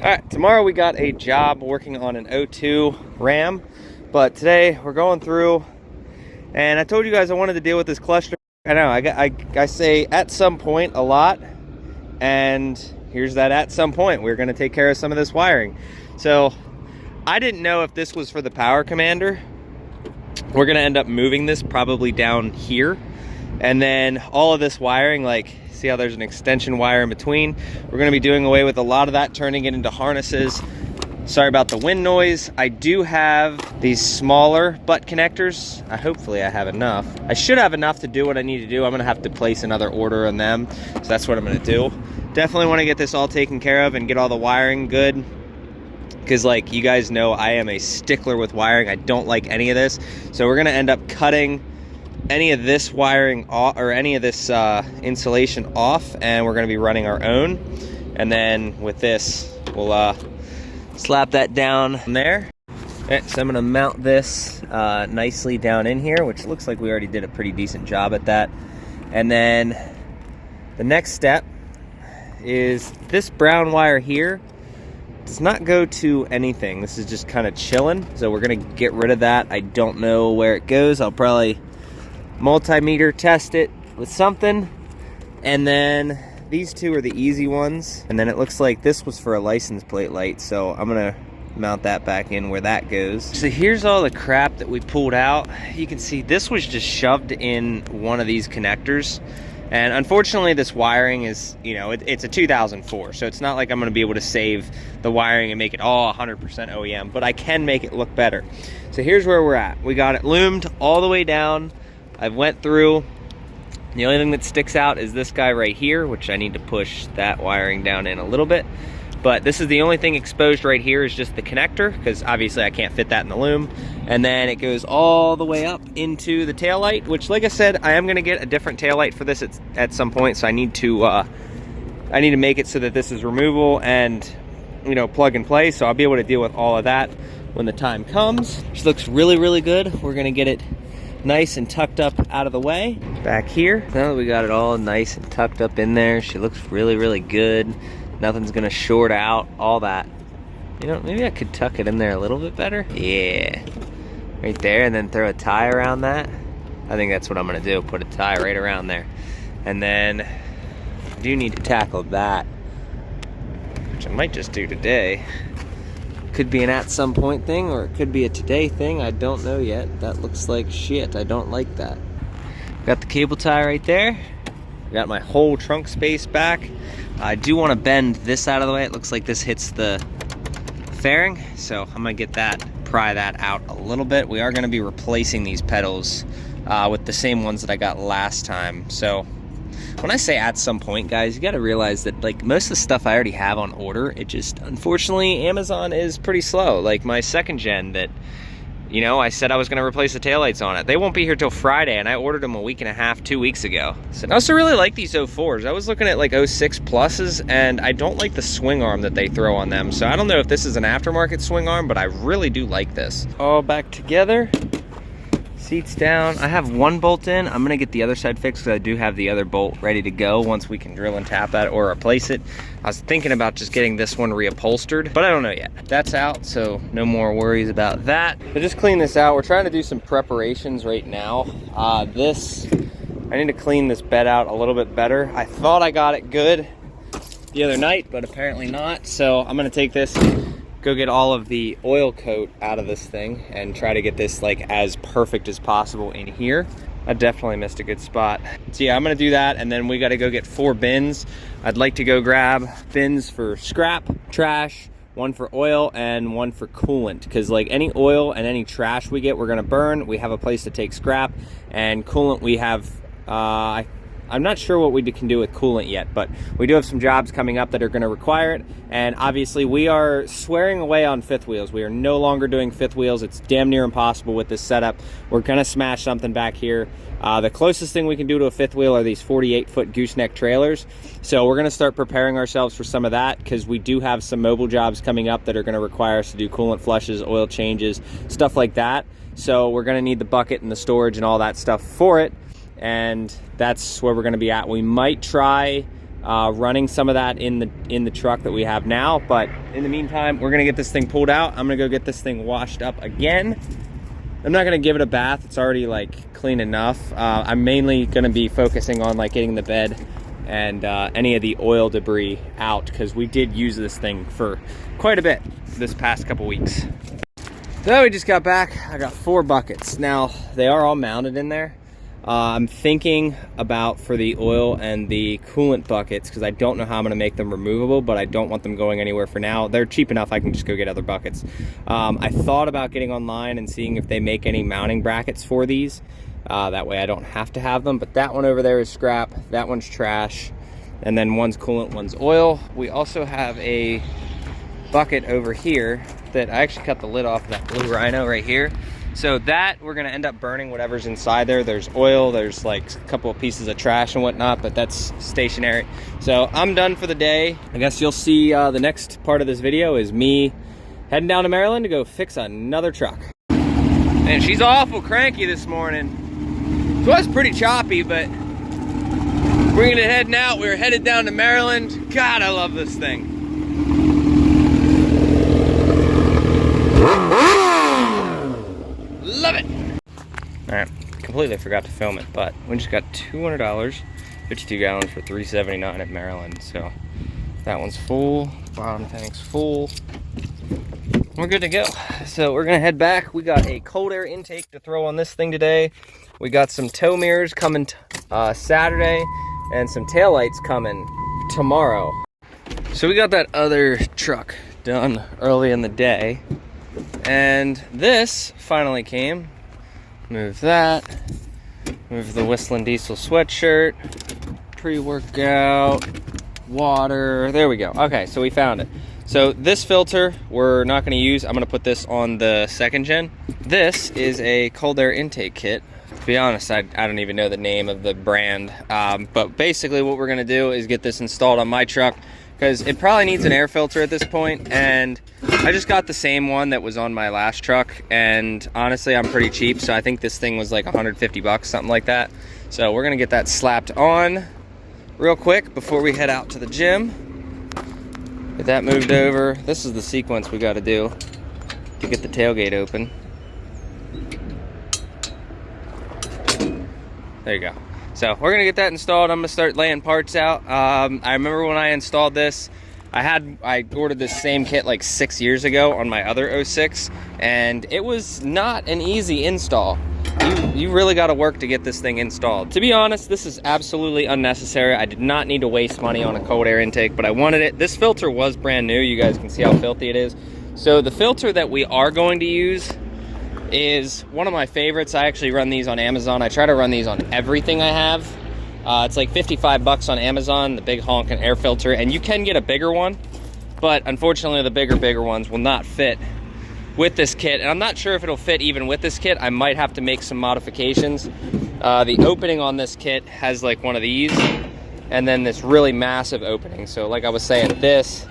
All right, tomorrow we got a job working on an O2 Ram, but today we're going through, and I told you guys I wanted to deal with this cluster. I know, I say at some point a lot, and here's that at some point. We're gonna take care of some of this wiring. So I didn't know if this was for the power commander. We're gonna end up moving this probably down here, and then all of this wiring, like, see how there's an extension wire in between? We're gonna be doing away with a lot of that, turning it into harnesses. Sorry about the wind noise. I do have these smaller butt connectors. Hopefully I have enough. I should have enough to do what I need to do. I'm gonna have to place another order on them, so that's what I'm gonna do. Definitely wanna get this all taken care of and get all the wiring good, because like you guys know, I am a stickler with wiring. I don't like any of this. So we're gonna end up cutting any of this wiring off, or any of this insulation off, and we're going to be running our own. And then with this, we'll slap that down there. Okay, so I'm going to mount this nicely down in here, which looks like we already did a pretty decent job at that. And then the next step is this brown wire here does not go to anything. This is just kind of chilling, so we're going to get rid of that. I don't know where it goes. I'll probably multimeter test it with something. And then these two are the easy ones, and then it looks like this was for a license plate light, so I'm gonna mount that back in where that goes. So here's all the crap that we pulled out. You can see this was just shoved in one of these connectors, and unfortunately this wiring is, you know, it's a 2004, so it's not like I'm gonna be able to save the wiring and make it all 100% OEM, but I can make it look better. So here's where we're at. We got it loomed all the way down. I went through. The only thing that sticks out is this guy right here, which I need to push that wiring down in a little bit. But this is the only thing exposed right here, is just the connector, because obviously I can't fit that in the loom. And then it goes all the way up into the taillight, which, like I said, I am gonna get a different taillight for this at some point, so I need to make it so that this is removable and, you know, plug and play, so I'll be able to deal with all of that when the time comes. This looks really, really good. We're gonna get it nice and tucked up out of the way. Back here, now that we got it all nice and tucked up in there, she looks really, really good. Nothing's gonna short out, all that. You know, maybe I could tuck it in there a little bit better. Yeah, right there, and then throw a tie around that. I think that's what I'm gonna do, put a tie right around there. And then I do need to tackle that, which I might just do today. Could be an at some point thing, or it could be a today thing. I don't know yet. That looks like shit. I don't like that. Got the cable tie right there. Got my whole trunk space back. I do want to bend this out of the way. It looks like this hits the fairing, so I'm gonna get that, pry that out a little bit. We are gonna be replacing these pedals with the same ones that I got last time. So when I say at some point, guys, you got to realize that, like, most of the stuff I already have on order, it just, unfortunately, Amazon is pretty slow. Like my second gen that, you know, I said I was going to replace the taillights on it. They won't be here till Friday, and I ordered them a week and a half, 2 weeks ago. So I also really like these 04s. I was looking at like 06 pluses, and I don't like the swing arm that they throw on them. So I don't know if this is an aftermarket swing arm, but I really do like this. All back together. Seats down. I have one bolt in. I'm gonna get the other side fixed, because I do have the other bolt ready to go once we can drill and tap that or replace it. I was thinking about just getting this one reupholstered, but I don't know yet. That's out, so no more worries about that. So just clean this out. We're trying to do some preparations right now. I need to clean this bed out a little bit better. I thought I got it good the other night, but apparently not. So I'm gonna take this, go get all of the oil coat out of this thing, and try to get this like as perfect as possible in here. I definitely missed a good spot. So yeah, I'm gonna do that, and then we gotta go get 4 bins. I'd like to go grab bins for scrap, trash, one for oil, and one for coolant, because like any oil and any trash we get, we're gonna burn. We have a place to take scrap, and coolant we have, I'm not sure what we can do with coolant yet, but we do have some jobs coming up that are going to require it. And obviously we are swearing away on fifth wheels. We are no longer doing fifth wheels. It's damn near impossible with this setup. We're going to smash something back here. The closest thing we can do to a fifth wheel are these 48-foot gooseneck trailers. So we're going to start preparing ourselves for some of that, because we do have some mobile jobs coming up that are going to require us to do coolant flushes, oil changes, stuff like that. So we're going to need the bucket and the storage and all that stuff for it. And that's where we're going to be at. We might try running some of that in the truck that we have now. But in the meantime, we're gonna get this thing pulled out. I'm gonna go get this thing washed up again. I'm not gonna give it a bath. It's already like clean enough. I'm mainly gonna be focusing on like getting the bed and any of the oil debris out, because we did use this thing for quite a bit this past couple weeks. So we just got back. I got 4 buckets. Now, they are all mounted in there. I'm thinking about for the oil and the coolant buckets, because I don't know how I'm gonna make them removable, but I don't want them going anywhere for now. They're cheap enough, I can just go get other buckets. I thought about getting online and seeing if they make any mounting brackets for these. That way I don't have to have them, but that one over there is scrap, that one's trash, and then one's coolant, one's oil. We also have a bucket over here that I actually cut the lid off of that blue Rhino right here. So that we're gonna end up burning whatever's inside there. There's oil, there's like a couple of pieces of trash and whatnot, but that's stationary. So I'm done for the day. I guess you'll see the next part of this video is me heading down to Maryland to go fix another truck. And she's awful cranky this morning. So it was pretty choppy, but bringing it heading out. We were headed down to Maryland. God, I love this thing. Love it. All right, completely forgot to film it, but we just got $200, 52 gallons for $3.79 at Maryland. So that one's full, bottom tank's full. We're good to go. So we're gonna head back. We got a cold air intake to throw on this thing today. We got some tow mirrors coming Saturday and some taillights coming tomorrow. So we got that other truck done early in the day, and this finally came. Move that, move the Whistling Diesel sweatshirt, pre-workout, water, there we go. Okay, so we found it. So this filter we're not going to use. I'm going to put this on the second gen. This is a cold air intake kit. To be honest, I don't even know the name of the brand, but basically what we're going to do is get this installed on my truck, because it probably needs an air filter at this point, and I just got the same one that was on my last truck, and honestly I'm pretty cheap, so I think this thing was like 150 bucks, something like that. So we're gonna get that slapped on real quick before we head out to the gym. Get that moved over. This is the sequence we got to do to get the tailgate open. There you go. So we're gonna get that installed. I'm gonna start laying parts out. I remember when I installed this, I ordered this same kit like 6 years ago on my other 06, and it was not an easy install. You really got to work to get this thing installed. To be honest, this is absolutely unnecessary. I did not need to waste money on a cold air intake, but I wanted it. This filter was brand new. You guys can see how filthy it is. So the filter that we are going to use is one of my favorites. I actually run these on Amazon. I try to run these on everything I have. It's like 55 bucks on Amazon, the big honking air filter, and you can get a bigger one, but unfortunately the bigger ones will not fit with this kit, and I'm not sure if it'll fit even with this kit. I might have to make some modifications. The opening on this kit has like one of these, and then this really massive opening. So like I was saying, this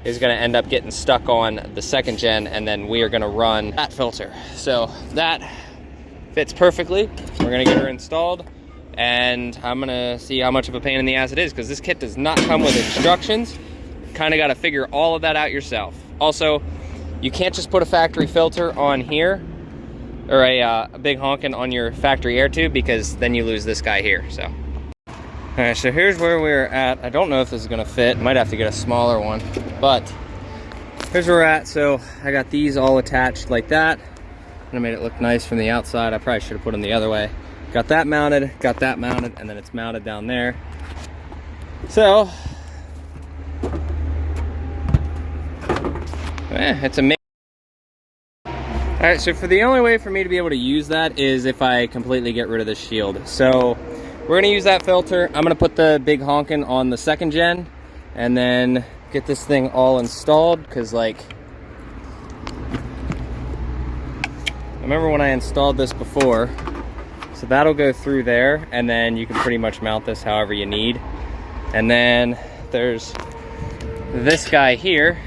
is gonna end up getting stuck on the second gen, and then we are gonna run that filter. So that fits perfectly. We're gonna get her installed, and I'm gonna see how much of a pain in the ass it is, because this kit does not come with instructions. Kind of got to figure all of that out yourself. Also, you can't just put a factory filter on here, or a big honkin' on your factory air tube, because then you lose this guy here. So all right, so here's where we're at. I don't know if this is gonna fit. Might have to get a smaller one, but here's where we're at. So I got these all attached like that, and I made it look nice from the outside. I probably should have put them the other way. Got that mounted, and then it's mounted down there. So it's amazing. All right, so for the only way for me to be able to use that is if I completely get rid of the shield. So we're gonna use that filter. I'm gonna put the big honkin' on the second gen, and then get this thing all installed, because like, I remember when I installed this before. So that'll go through there, and then you can pretty much mount this however you need. And then there's this guy here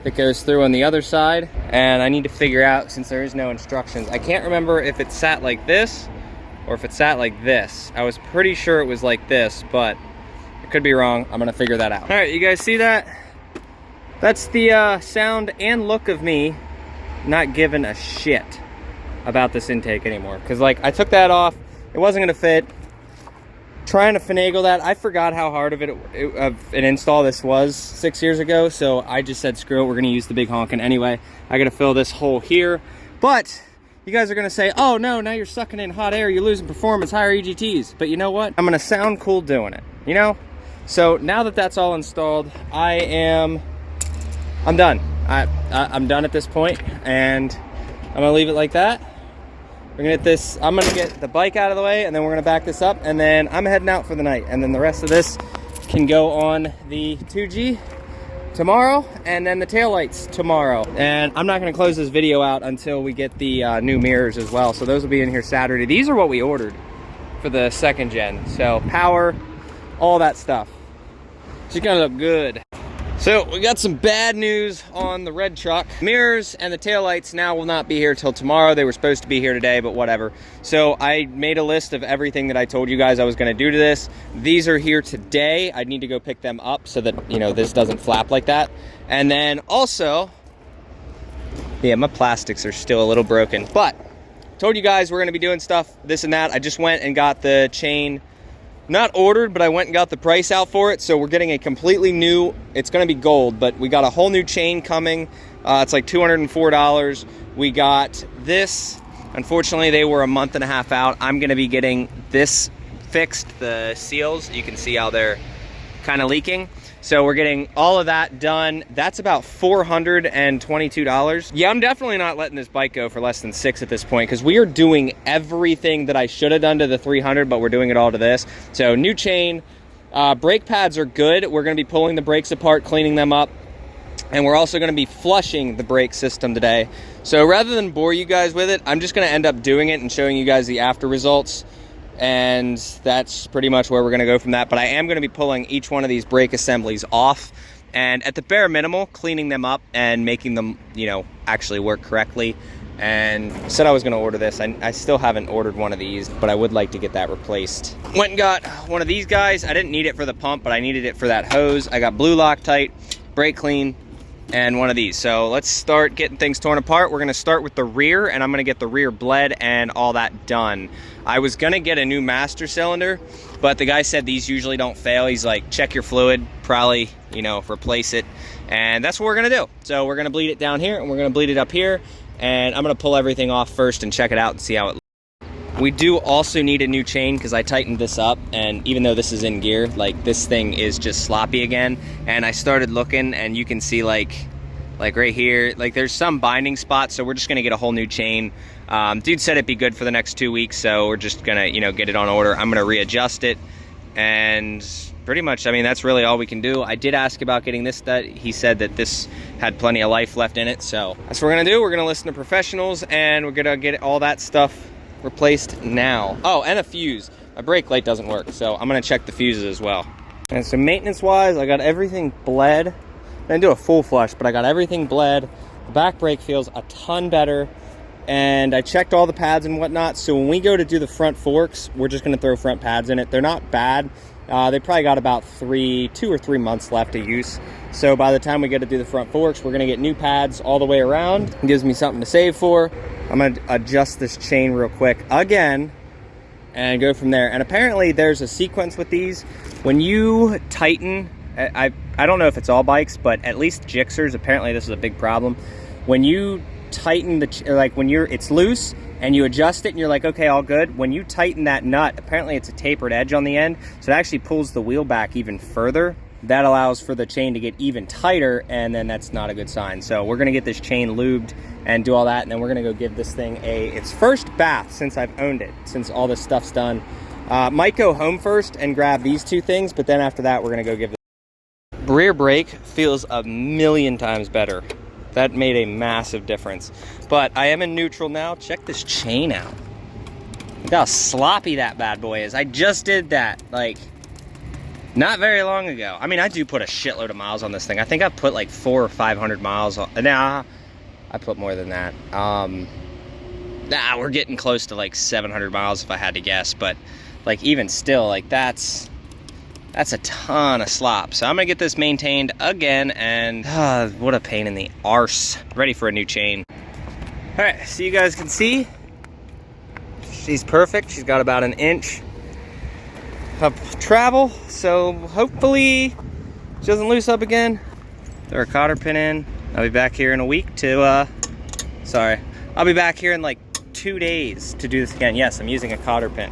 that goes through on the other side, and I need to figure out, since there is no instructions, I can't remember if it sat like this or if it sat like this. I was pretty sure it was like this, but I could be wrong. I'm gonna figure that out. All right, you guys see that? That's the sound and look of me not giving a shit about this intake anymore. Cause like I took that off, it wasn't gonna fit. Trying to finagle that. I forgot how hard of an install this was 6 years ago. So I just said, screw it, we're gonna use the big honkin' anyway. I gotta fill this hole here. But you guys are gonna say, oh no, now you're sucking in hot air, you're losing performance, higher EGTs. But you know what? I'm gonna sound cool doing it, you know? So now that that's all installed, I'm done. I'm done at this point, and I'm gonna leave it like that. We're gonna get this, I'm gonna get the bike out of the way, and then we're gonna back this up, and then I'm heading out for the night. And then the rest of this can go on the 2G tomorrow, and then the taillights tomorrow. And I'm not gonna close this video out until we get the new mirrors as well. So those will be in here Saturday. These are what we ordered for the 2nd gen. So power, all that stuff. She's gonna look good. So we got some bad news on the red truck. Mirrors and the taillights now will not be here till tomorrow. They were supposed to be here today, but whatever. So I made a list of everything that I told you guys I was gonna do to this. These are here today. I need to go pick them up so that, you know, this doesn't flap like that. And then also, yeah, my plastics are still a little broken, but told you guys we're gonna be doing stuff, this and that. I just went and got the chain, not ordered, but I went and got the price out for it. So we're getting a completely new, it's gonna be gold, but we got a whole new chain coming. It's like $204. We got this. Unfortunately, they were a month and a half out. I'm gonna be getting this fixed, the seals. You can see how they're kind of leaking. So we're getting all of that done. That's about $422. Yeah, I'm definitely not letting this bike go for less than $6 at this point, because we are doing everything that I should have done to the 300, but we're doing it all to this. So new chain, brake pads are good. We're gonna be pulling the brakes apart, cleaning them up, and we're also gonna be flushing the brake system today. So rather than bore you guys with it, I'm just gonna end up doing it and showing you guys the after results. And that's pretty much where we're gonna go from that. But I am gonna be pulling each one of these brake assemblies off, and at the bare minimal, cleaning them up and making them, you know, actually work correctly. And said I was gonna order this. I still haven't ordered one of these, but I would like to get that replaced. Went and got one of these guys. I didn't need it for the pump, but I needed it for that hose. I got blue Loctite, brake clean, and one of these. So let's start getting things torn apart. We're gonna start with the rear, and I'm gonna get the rear bled and all that done. I was gonna get a new master cylinder, but the guy said these usually don't fail. He's like, check your fluid, probably, you know, replace it. And that's what we're gonna do. So we're gonna bleed it down here, and we're gonna bleed it up here, and I'm gonna pull everything off first and check it out and see how it looks. We do also need a new chain, because I tightened this up, and even though this is in gear, like this thing is just sloppy again. And I started looking, and you can see like right here, like there's some binding spots, so we're just gonna get a whole new chain. Dude said it'd be good for the next 2 weeks, so we're just gonna, you know, get it on order. I'm gonna readjust it, and pretty much, I mean, that's really all we can do. I did ask about getting this, that he said that this had plenty of life left in it, so that's what we're gonna do. We're gonna listen to professionals, and we're gonna get all that stuff replaced now. Oh, and a fuse. My brake light doesn't work, so I'm gonna check the fuses as well. And so maintenance wise, I got everything bled. I didn't do a full flush, but I got everything bled. The back brake feels a ton better, and I checked all the pads and whatnot. So when we go to do the front forks, we're just gonna throw front pads in it. They're not bad. They probably got about 2 or 3 months left of use. So by the time we get to do the front forks, we're gonna get new pads all the way around. It gives me something to save for. I'm gonna adjust this chain real quick again and go from there. And apparently there's a sequence with these. When you tighten, I don't know if it's all bikes, but at least Gixxers, apparently this is a big problem. When you tighten like when it's loose and you adjust it and you're like, okay, all good. When you tighten that nut, apparently it's a tapered edge on the end, so it actually pulls the wheel back even further. That allows for the chain to get even tighter, and then that's not a good sign. So we're gonna get this chain lubed and do all that, and then we're gonna go give this thing its first bath since I've owned it, since all this stuff's done. Might go home first and grab these 2 things, but then after that, we're gonna go give the rear brake feels a million times better. That made a massive difference. But I am in neutral now. Check this chain out. Look how sloppy that bad boy is. I just did that, like, not very long ago. I mean, I do put a shitload of miles on this thing. I think I've put like 400 or 500 miles on. Nah, I put more than that. We're getting close to like 700 miles if I had to guess. But like even still, like that's That's a ton of slop. So I'm gonna get this maintained again, and what a pain in the arse. Ready for a new chain. All right, so you guys can see, she's perfect. She's got about 1 inch of travel, so hopefully she doesn't loose up again. Throw her cotter pin in. I'll be back here in a week to, I'll be back here in like 2 days to do this again. Yes, I'm using a cotter pin.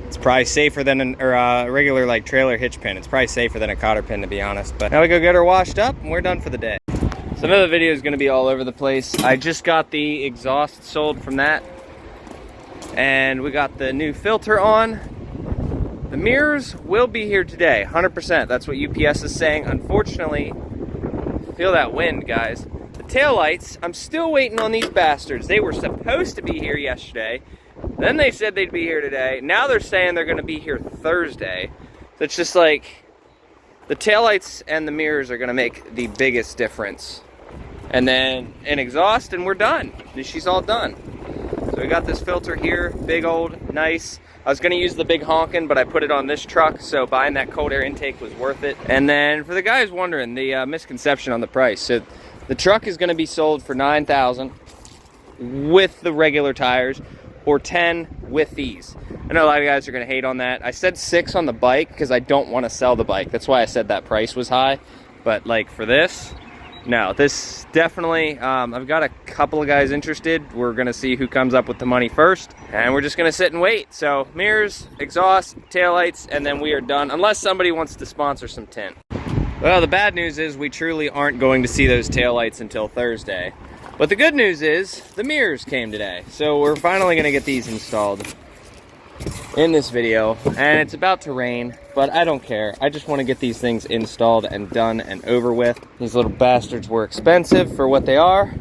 It's probably safer than a regular like trailer hitch pin. It's probably safer than a cotter pin, to be honest. But now we go get her washed up and we're done for the day. So another video is gonna be all over the place. I just got the exhaust sold from that. And we got the new filter on. The mirrors will be here today, 100%. That's what UPS is saying. Unfortunately, feel that wind, guys. The taillights, I'm still waiting on these bastards. They were supposed to be here yesterday. Then they said they'd be here today. Now they're saying they're gonna be here Thursday. So it's just like, the taillights and the mirrors are gonna make the biggest difference. And then an exhaust and we're done. She's all done. So we got this filter here, big old, nice. I was gonna use the big honkin', but I put it on this truck, so buying that cold air intake was worth it. And then for the guys wondering, the misconception on the price. So the truck is gonna be sold for $9,000 with the regular tires, or 10 with these. I know a lot of guys are gonna hate on that. I said 6 on the bike because I don't wanna sell the bike. That's why I said that price was high. But like for this, no, this definitely, I've got a couple of guys interested. We're gonna see who comes up with the money first, and we're just gonna sit and wait. So mirrors, exhaust, taillights, and then we are done, unless somebody wants to sponsor some tint. Well, the bad news is we truly aren't going to see those taillights until Thursday. But the good news is the mirrors came today. So we're finally gonna get these installed in this video, and it's about to rain, but I don't care. I just want to get these things installed and done and over with. These little bastards were expensive for what they are,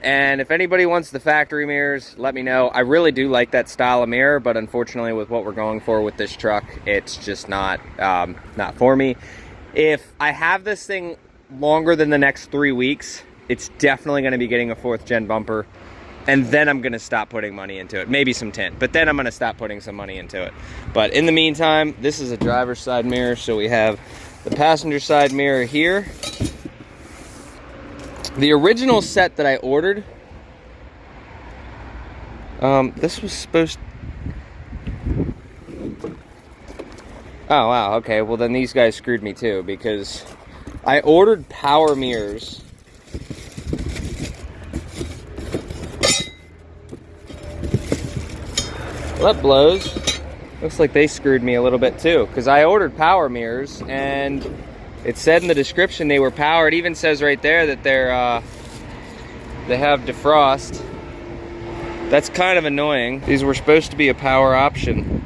and if anybody wants the factory mirrors, let me know. I really do like that style of mirror, but unfortunately with what we're going for with this truck, it's just not for me. If I have this thing longer than the next 3 weeks, it's definitely going to be getting a 4th gen bumper. And then I'm gonna stop putting money into it. Maybe some tint, but then I'm gonna stop putting some money into it. But in the meantime, this is a driver's side mirror. So we have the passenger side mirror here. The original set that I ordered, this was supposed, oh wow, okay. Well then these guys screwed me too, because I ordered power mirrors. Well, that blows. Looks like they screwed me a little bit too, because I ordered power mirrors and it said in the description they were power. It even says right there that they have defrost. That's kind of annoying. These were supposed to be a power option.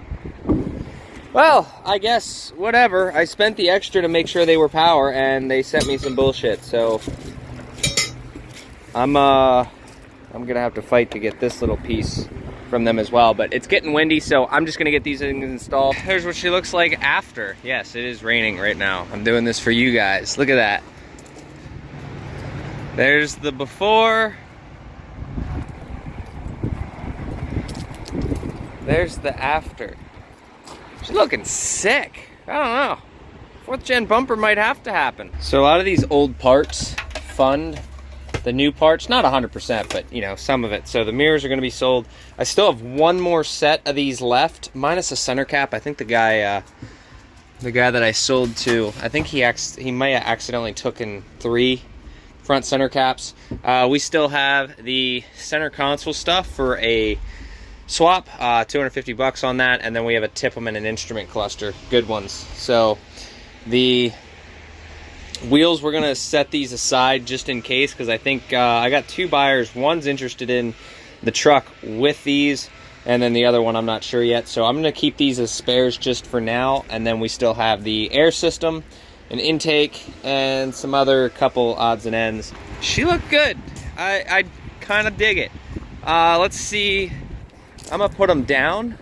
Well, I guess whatever. I spent the extra to make sure they were power, and they sent me some bullshit. So I'm gonna have to fight to get this little piece from them as well. But it's getting windy, so I'm just gonna get these things installed. Here's what she looks like after. Yes, it is raining right now. I'm doing this for you guys. Look at that. There's the before. There's the after. She's looking sick. I don't know. 4th gen bumper might have to happen. So a lot of these old parts fund the new parts, not 100%, but you know, some of it. So the mirrors are going to be sold. I still have one more set of these left, minus a center cap. I think the guy that I sold to, I think he might have accidentally taken 3 front center caps. We still have the center console stuff for a swap, 250 bucks on that, and then we have a tip 'em and an instrument cluster, good ones. So the wheels, we're gonna set these aside just in case, because I think I got 2 buyers. One's interested in the truck with these, and then the other one I'm not sure yet. So I'm gonna keep these as spares just for now, and then we still have the air system, an intake, and some other couple odds and ends. She looked good. I kind of dig it. Let's see. I'm gonna put them down.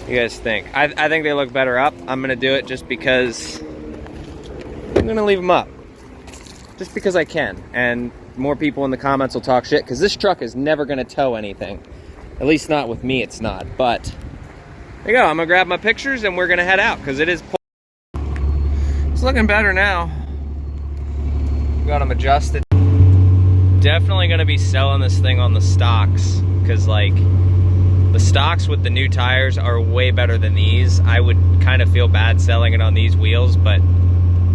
You guys think? I think they look better up. I'm gonna do it just because I'm gonna leave them up. Just because I can. And more people in the comments will talk shit, because this truck is never gonna tow anything. At least not with me, it's not. But there you go. I'm gonna grab my pictures and we're gonna head out because it is. It's looking better now. Got them adjusted. Definitely gonna be selling this thing on the stocks because like the stocks with the new tires are way better than these. I would kind of feel bad selling it on these wheels, but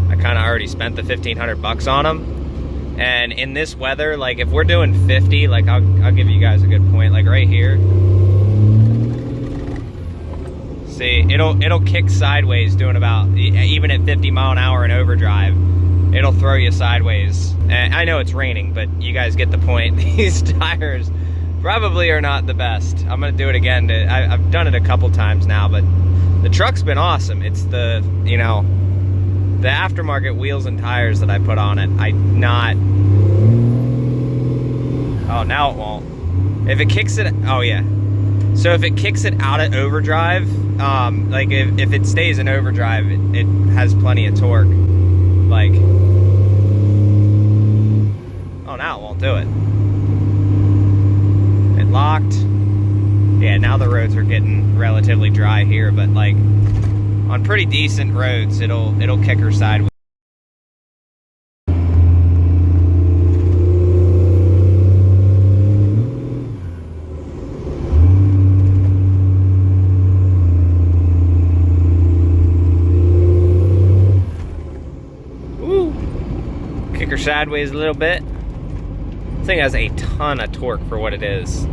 I kind of already spent the 1,500 bucks on them. And in this weather, like if we're doing 50, like I'll give you guys a good point. Like right here, see, it'll kick sideways doing about, even at 50 mile an hour in overdrive, it'll throw you sideways. And I know it's raining, but you guys get the point. These tires probably are not the best. I'm gonna do it again. I've done it a couple times now, but the truck's been awesome. It's the, you know, the aftermarket wheels and tires that I put on it. Oh, now it won't. If it kicks it, oh yeah. So if it kicks it out at overdrive, like if it stays in overdrive, it has plenty of torque. Like, oh, now it won't do it. It locked. Yeah, now the roads are getting relatively dry here, but like on pretty decent roads, it'll kick her sideways. Kick her sideways a little bit. This thing has a ton of torque for what it is.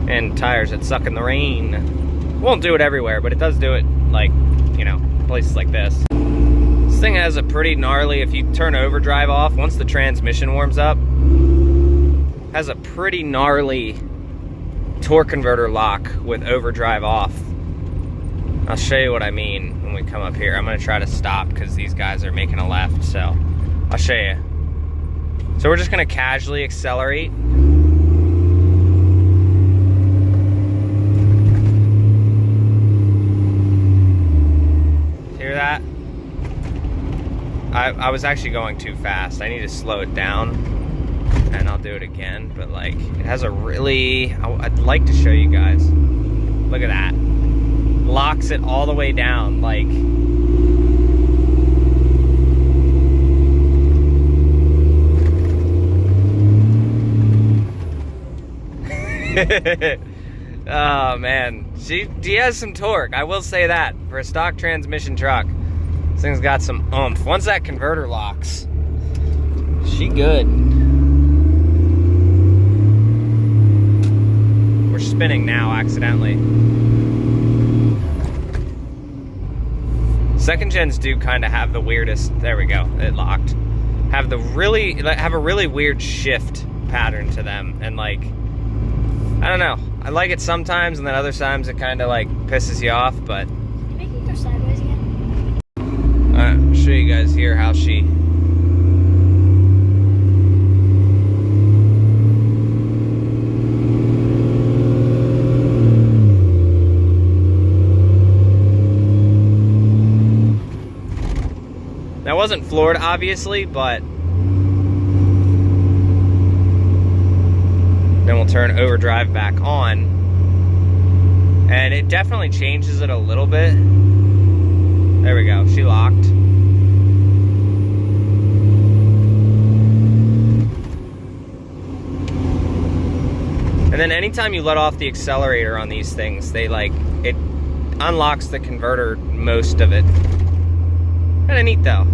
And tires that suck in the rain. Won't do it everywhere, but it does do it, like, you know, places like this. This thing has a pretty gnarly, if you turn overdrive off, once the transmission warms up, has a pretty gnarly torque converter lock with overdrive off. I'll show you what I mean when we come up here. I'm gonna try to stop because these guys are making a left, so I'll show you. So we're just gonna casually accelerate. Hear that? I was actually going too fast. I need to slow it down, and I'll do it again. But like, it has a really, I'd like to show you guys. Look at that. Locks it all the way down, like. Oh man, she has some torque, I will say that. For a stock transmission truck, this thing's got some oomph. Once that converter locks, she good. We're spinning now accidentally. Second gens do kind of have the weirdest, there we go, it locked. Have a really weird shift pattern to them, and like, I don't know. I like it sometimes, and then other times it kind of like pisses you off, but. Can you make it go sideways again? Alright, I'll show you guys here how she. That wasn't floored, obviously, but. Then we'll turn overdrive back on, and it definitely changes it a little bit. There we go, she locked. And then anytime you let off the accelerator on these things, it unlocks the converter, most of it. Kinda neat though.